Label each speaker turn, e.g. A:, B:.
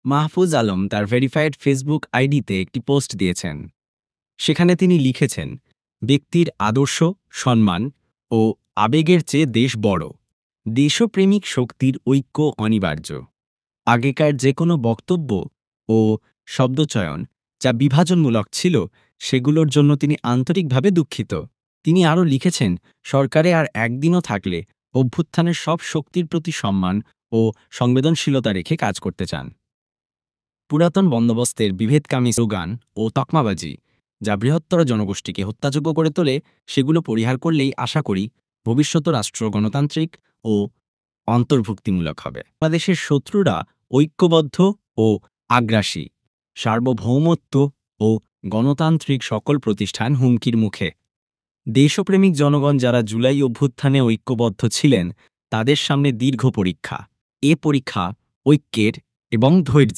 A: মাহফুজ আলম তার verified Facebook আইডিতে একটি পোস্ট দিয়েছেন। সেখানে তিনি লিখেছেন, ব্যক্তির আদর্শ, সম্মান ও আবেগের চেয়ে দেশ বড়। দেশপ্রেমিক শক্তির ঐক্য অনিবার্য। আগেকার যে কোনো বক্তব্য ও শব্দচয়ন যা বিভাজনমূলক ছিল, সেগুলোর জন্য তিনি আন্তরিকভাবে দুঃখিত। তিনি আরও লিখেছেন, সরকারে আর একদিনও থাকলে অভ্যুত্থানের সব শক্তির প্রতি সম্মান ও সংবেদনশীলতা রেখে কাজ করতে চান। পুরাতন বন্দোবস্তের বিভেদকামী স্লোগান ও তকমাবাজি যা বৃহত্তর জনগোষ্ঠীকে হত্যাযোগ্য করে তোলে, সেগুলো পরিহার করলেই আশা করি ভবিষ্যৎ রাষ্ট্র গণতান্ত্রিক ও অন্তর্ভুক্তিমূলক হবে। বাংলাদেশের শত্রুরা ঐক্যবদ্ধ ও আগ্রাসী। সার্বভৌমত্ব ও গণতান্ত্রিক সকল প্রতিষ্ঠান হুমকির মুখে। দেশপ্রেমিক জনগণ যারা জুলাই অভ্যুত্থানে ঐক্যবদ্ধ ছিলেন, তাদের সামনে দীর্ঘ পরীক্ষা। এ পরীক্ষা ঐক্যের এবং ধৈর্যের।